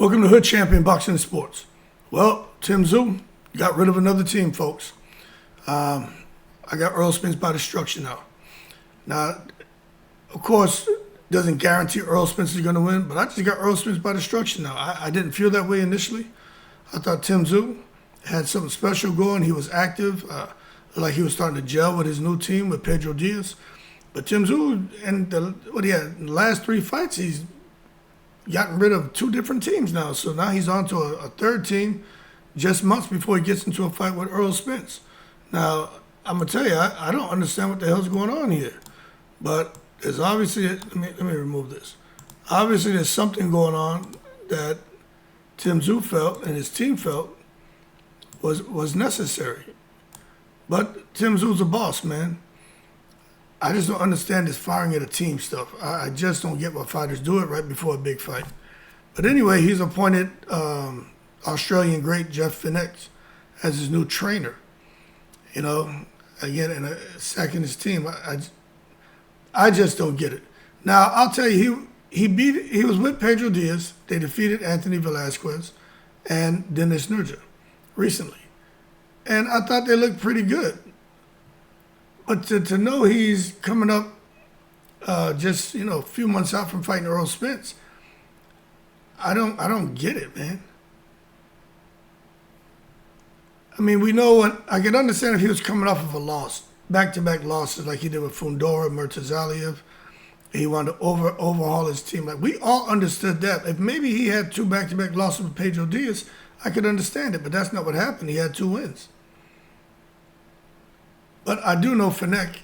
Welcome to Hood Champion Boxing and Sports. Well, Tszyu got rid of another team, folks. I got Errol Spence by destruction now. Now, of course, doesn't guarantee Errol Spence is going to win, but I just got Errol Spence by destruction now. I didn't feel that way initially. I thought Tszyu had something special going. He was active, like he was starting to gel with his new team with Pedro Diaz. But Tszyu, in the last three fights, he's gotten rid of two different teams now. So now he's on to a third team just months before he gets into a fight with Errol Spence. Now, I'm going to tell you, I don't understand what the hell's going on here. But there's obviously, let me remove this. Obviously, there's something going on that Tszyu felt and his team felt was necessary. But Tszyu's a boss, man. I just don't understand this firing at a team stuff. I just don't get why fighters do it right before a big fight. But anyway, he's appointed Australian great Jeff Fenech as his new trainer. You know, again, and sacking his team. I just don't get it. Now, I'll tell you, he was with Pedro Diaz. They defeated Anthony Velasquez and Dennis Nurja recently. And I thought they looked pretty good. But to know he's coming up just, a few months out from fighting Errol Spence, I don't get it, man. I mean, we know I can understand if he was coming off of a loss, back-to-back losses like he did with Fundora, Murtazaliev. He wanted to overhaul his team. Like, we all understood that. If maybe he had two back-to-back losses with Pedro Diaz, I could understand it, but that's not what happened. He had two wins. But I do know Fenech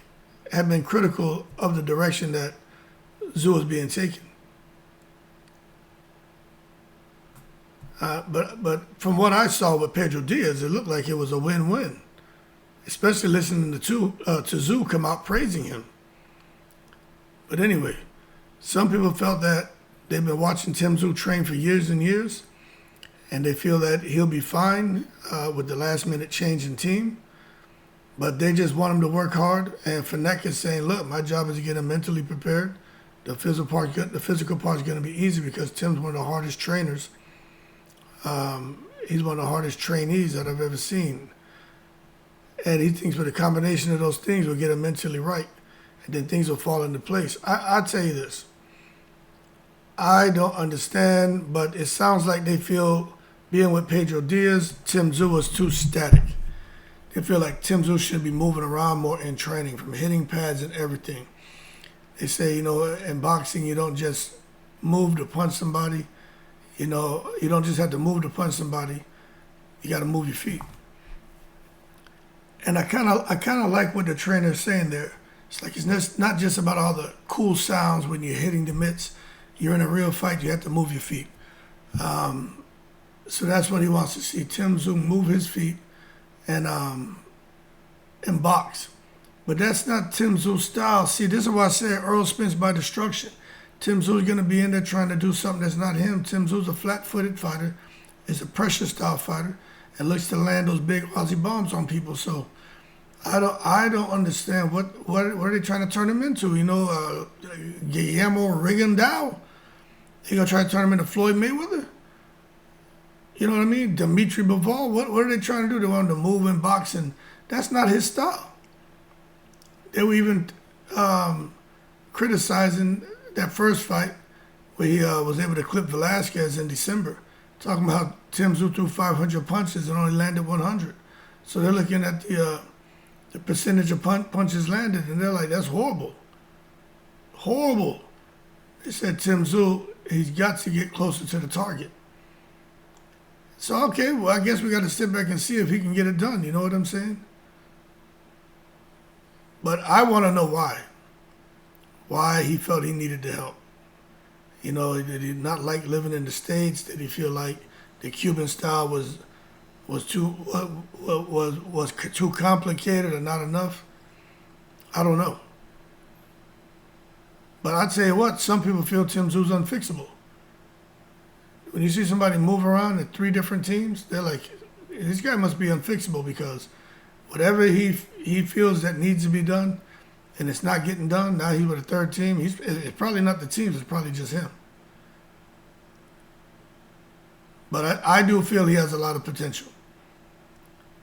had been critical of the direction that Tszyu was being taken. But from what I saw with Pedro Diaz, it looked like it was a win-win, especially listening to Tszyu come out praising him. But anyway, some people felt that they've been watching Tszyu train for years and years, and they feel that he'll be fine with the last-minute change in team. But they just want him to work hard, and Fenech is saying, look, my job is to get him mentally prepared. The physical part is going to be easy because Tim's one of the hardest trainers. He's one of the hardest trainees that I've ever seen. And he thinks with a combination of those things will get him mentally right, and then things will fall into place. I'll tell you this. I don't understand, but it sounds like they feel being with Pedro Diaz, Tszyu was too static. They feel like Tszyu should be moving around more in training, from hitting pads and everything. They say, in boxing, you don't just move to punch somebody. You don't just have to move to punch somebody. You got to move your feet. And I kind of like what the trainer is saying there. It's like it's not just about all the cool sounds when you're hitting the mitts. You're in a real fight. You have to move your feet. So that's what he wants to see. Tszyu move his feet and box. But that's not Tszyu's style. See, this is why I say Errol Spence by destruction. Tszyu's going to be in there trying to do something that's not him. Tszyu's a flat-footed fighter, is a pressure-style fighter, and looks to land those big Aussie bombs on people. So I don't understand what are they trying to turn him into? Guillermo Rigondeaux? They going to try to turn him into Floyd Mayweather? You know what I mean? Dimitri Bivol, what are they trying to do? They want him to move in boxing. That's not his style. They were even criticizing that first fight where he was able to clip Velasquez in December, talking about how Tszyu threw 500 punches and only landed 100. So they're looking at the percentage of punches landed, and they're like, that's horrible. Horrible. They said Tszyu, he's got to get closer to the target. So, okay, well, I guess we got to sit back and see if he can get it done. You know what I'm saying? But I want to know why. Why he felt he needed the help. Did he not like living in the States? Did he feel like the Cuban style was too complicated or not enough? I don't know. But I'd say what, some people feel Tszyu's unfixable. When you see somebody move around in three different teams, they're like, this guy must be unfixable because whatever he feels that needs to be done and it's not getting done, now he's with a third team. It's probably not the teams, it's probably just him. But I do feel he has a lot of potential.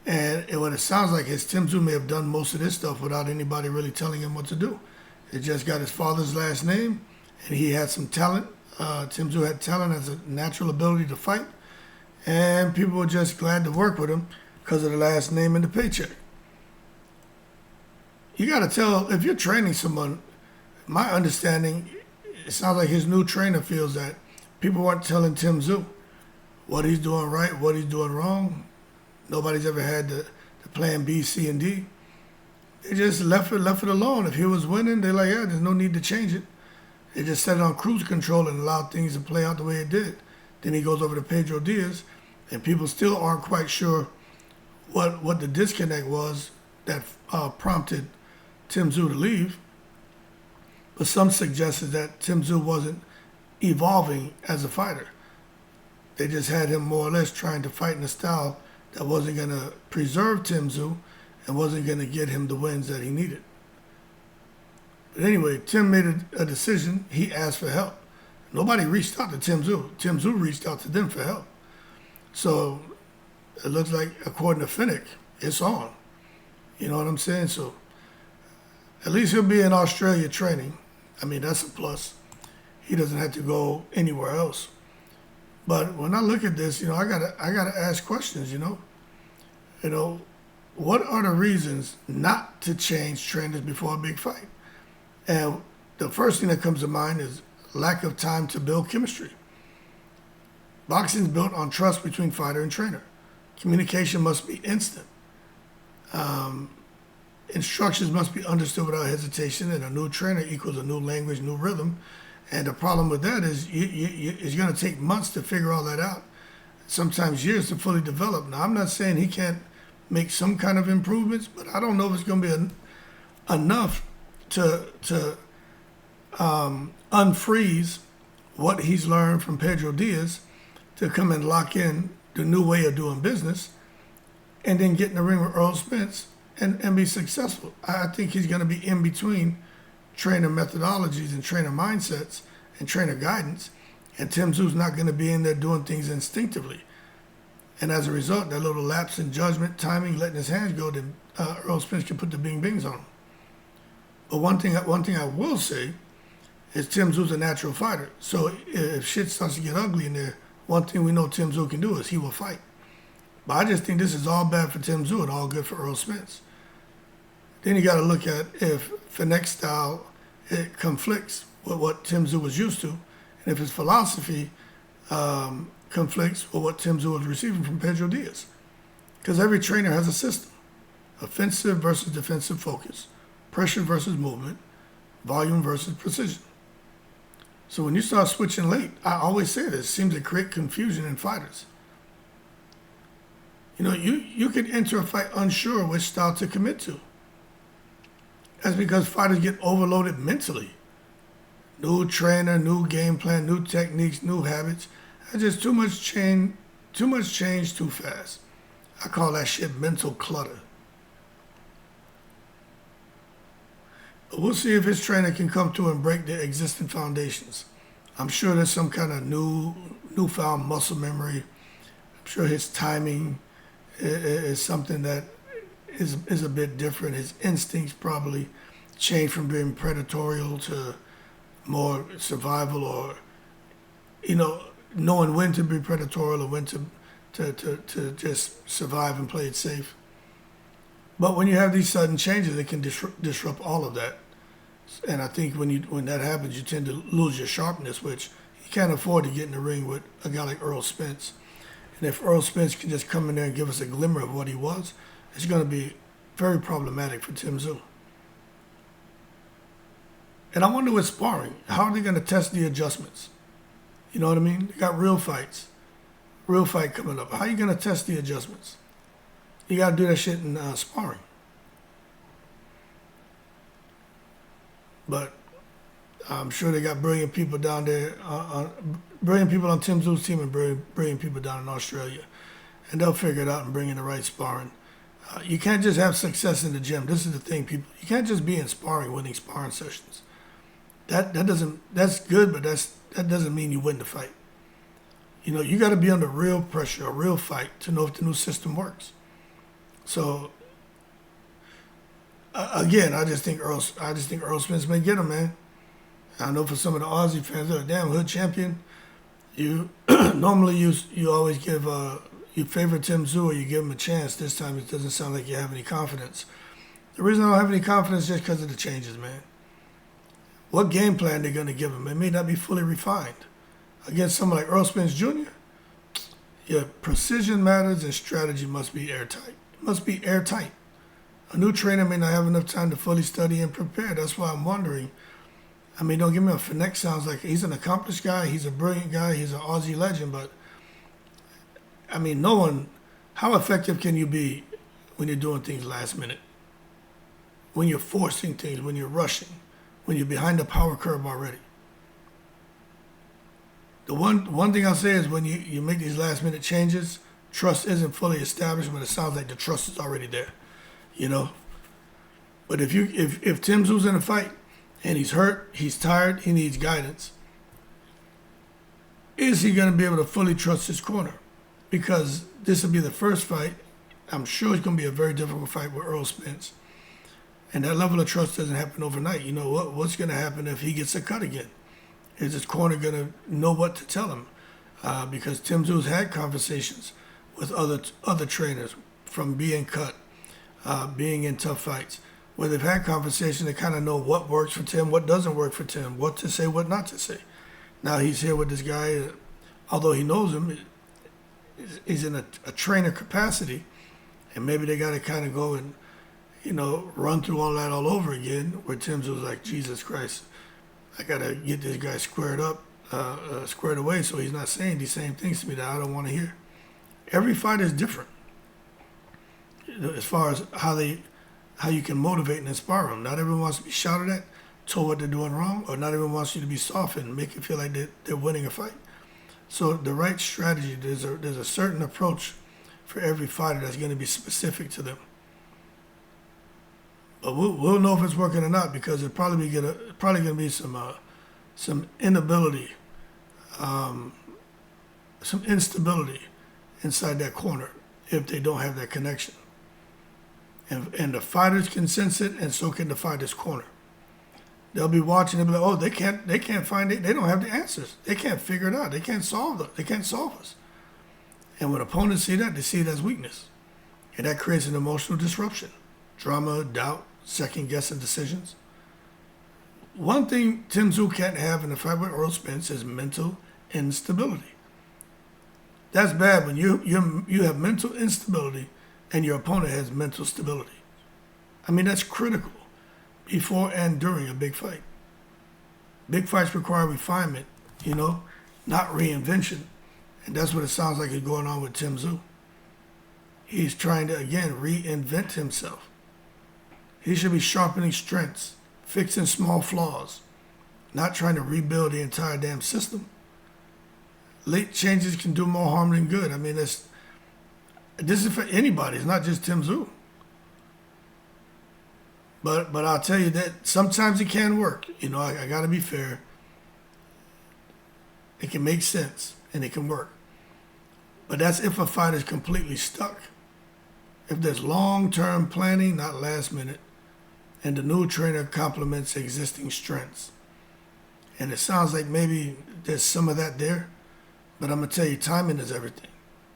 And what it sounds like is Tim Tszyu may have done most of this stuff without anybody really telling him what to do. It just got his father's last name, and he had some talent. Tim Tszyu had talent, has a natural ability to fight, and people were just glad to work with him because of the last name and the paycheck. You got to tell, if you're training someone, my understanding, it sounds like his new trainer feels that people weren't telling Tim Tszyu what he's doing right, what he's doing wrong. Nobody's ever had the plan B, C, and D. They just left it alone. If he was winning, they're like, yeah, there's no need to change it. They just set it on cruise control and allowed things to play out the way it did. Then he goes over to Pedro Diaz, and people still aren't quite sure what the disconnect was that prompted Tim Tszyu to leave. But some suggested that Tim Tszyu wasn't evolving as a fighter. They just had him more or less trying to fight in a style that wasn't going to preserve Tim Tszyu and wasn't going to get him the wins that he needed. But anyway, Tim made a decision. He asked for help. Nobody reached out to Tim Tszyu. Tim Tszyu reached out to them for help. So it looks like, according to Finnick, it's on. You know what I'm saying? So at least he'll be in Australia training. I mean, that's a plus. He doesn't have to go anywhere else. But when I look at this, I gotta ask questions. What are the reasons not to change trainers before a big fight? And the first thing that comes to mind is lack of time to build chemistry. Boxing is built on trust between fighter and trainer. Communication must be instant. Instructions must be understood without hesitation, and a new trainer equals a new language, new rhythm. And the problem with that is it's going to take months to figure all that out, sometimes years to fully develop. Now, I'm not saying he can't make some kind of improvements, but I don't know if it's going to be enough to unfreeze what he's learned from Pedro Diaz to come and lock in the new way of doing business and then get in the ring with Errol Spence and be successful. I think he's going to be in between trainer methodologies and trainer mindsets and trainer guidance, and Tim Tszyu's not going to be in there doing things instinctively. And as a result, that little lapse in judgment, timing, letting his hands go, then Errol Spence can put the bing bings on him. But one thing I will say is Tim Tszyu's a natural fighter. So if shit starts to get ugly in there, one thing we know Tim Tszyu can do is he will fight. But I just think this is all bad for Tim Tszyu and all good for Errol Spence. Then you got to look at if Finnick's style it conflicts with what Tim Tszyu was used to, and if his philosophy conflicts with what Tim Tszyu was receiving from Pedro Diaz. Because every trainer has a system: offensive versus defensive focus, pressure versus movement, volume versus precision. So when you start switching late, I always say this, it seems to create confusion in fighters. You can enter a fight unsure which style to commit to. That's because fighters get overloaded mentally. New trainer, new game plan, new techniques, new habits. That's just too much change too fast. I call that shit mental clutter. But we'll see if his trainer can come through and break the existing foundations. I'm sure there's some kind of newfound muscle memory. I'm sure his timing is something that is a bit different. His instincts probably change from being predatorial to more survival, or knowing when to be predatorial or when to just survive and play it safe. But when you have these sudden changes, it can disrupt all of that. And I think when that happens, you tend to lose your sharpness, which you can't afford to get in the ring with a guy like Errol Spence. And if Errol Spence can just come in there and give us a glimmer of what he was, it's going to be very problematic for Tim Tszyu. And I wonder with sparring, how are they going to test the adjustments? You know what I mean? They got real fight coming up. How are you going to test the adjustments? You got to do that shit in sparring. But I'm sure they got brilliant people down there, brilliant people on Tim Tszyu's team and brilliant people down in Australia. And they'll figure it out and bring in the right sparring. You can't just have success in the gym. This is the thing, people. You can't just be in sparring, winning sparring sessions. That's good, but that doesn't mean you win the fight. You got to be under real pressure, a real fight to know if the new system works. So again, I just think Earl Spence may get him, man. I know for some of the Aussie fans, they're like, damn, hood champion. You normally you always give you favor Tim Tszyu or you give him a chance. This time it doesn't sound like you have any confidence. The reason I don't have any confidence is just because of the changes, man. What game plan they're going to give him? It may not be fully refined. Against someone like Errol Spence Jr., yeah, precision matters and strategy must be airtight. It must be airtight. A new trainer may not have enough time to fully study and prepare. That's why I'm wondering. I mean, don't get me wrong, Fennec sounds like he's an accomplished guy, he's a brilliant guy, he's an Aussie legend, but I mean, how effective can you be when you're doing things last minute? When you're forcing things, when you're rushing, when you're behind the power curve already? The one thing I'll say is when you make these last minute changes, trust isn't fully established, but it sounds like the trust is already there, But if Tim Tszyu's in a fight and he's hurt, he's tired, he needs guidance, is he going to be able to fully trust his corner? Because this will be the first fight. I'm sure it's going to be a very difficult fight with Errol Spence. And that level of trust doesn't happen overnight. What's going to happen if he gets a cut again? Is his corner going to know what to tell him? Because Tim Tszyu's had conversations with other trainers from being cut, being in tough fights, where they've had conversations. They kind of know what works for Tim, what doesn't work for Tim, what to say, what not to say. Now he's here with this guy, although he knows him, he's in a trainer capacity, and maybe they got to kind of go and, run through all that all over again, where Tim Tszyu was like, Jesus Christ, I got to get this guy squared away so he's not saying these same things to me that I don't want to hear. Every fight is different as far as how you can motivate and inspire them. Not everyone wants to be shouted at, told what they're doing wrong, or not everyone wants you to be softened, make it feel like they're winning a fight. So the right strategy, there's a certain approach for every fighter that's going to be specific to them. But we'll know if it's working or not, because it's probably going to be some inability, some instability inside that corner if they don't have that connection. And the fighters can sense it, and so can the fighters' corner. They'll be watching and be like, oh, they can't find it. They don't have the answers. They can't figure it out. They can't solve us. And when opponents see that, they see it as weakness. And that creates an emotional disruption. Drama, doubt, second-guessing decisions. One thing Tim Tszyu can't have in a fight with Errol Spence is mental instability. That's bad when you have mental instability and your opponent has mental stability. I mean, that's critical before and during a big fight. Big fights require refinement, not reinvention. And that's what it sounds like is going on with Tim Tszyu. He's trying to, again, reinvent himself. He should be sharpening strengths, fixing small flaws, not trying to rebuild the entire damn system. Late changes can do more harm than good. I mean, this is for anybody. It's not just Tim Tszyu. But I'll tell you that sometimes it can work. I got to be fair. It can make sense and it can work. But that's if a fight is completely stuck. If there's long-term planning, not last minute, and the new trainer complements existing strengths. And it sounds like maybe there's some of that there, but I'm going to tell you, timing is everything.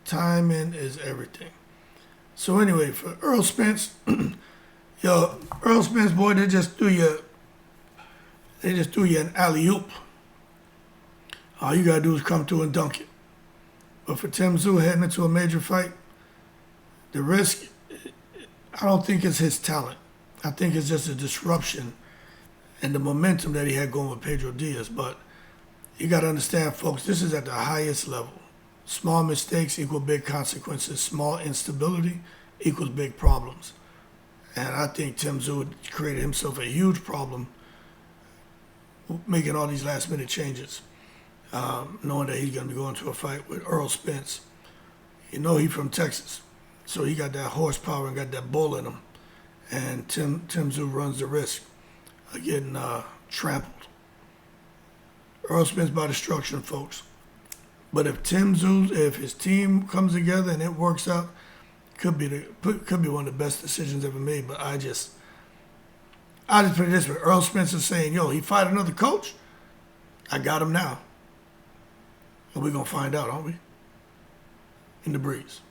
Timing is everything. So anyway, for Errol Spence, Errol Spence, boy, they just threw you an alley-oop. All you got to do is come through and dunk it. But for Tim Tszyu heading into a major fight, the risk, I don't think it's his talent. I think it's just a disruption and the momentum that he had going with Pedro Diaz. But you got to understand, folks, this is at the highest level. Small mistakes equal big consequences. Small instability equals big problems. And I think Tim Tszyu created himself a huge problem making all these last-minute changes, knowing that he's going to be going to a fight with Errol Spence. He's from Texas, so he got that horsepower and got that bull in him. And Tim Tszyu runs the risk of getting trampled. Errol Spence by destruction, folks. But if if his team comes together and it works out, could be one of the best decisions ever made. But I just put it this way: Earl Spence is saying, "Yo, he fight another coach. I got him now." And we're gonna find out, aren't we? In the breeze.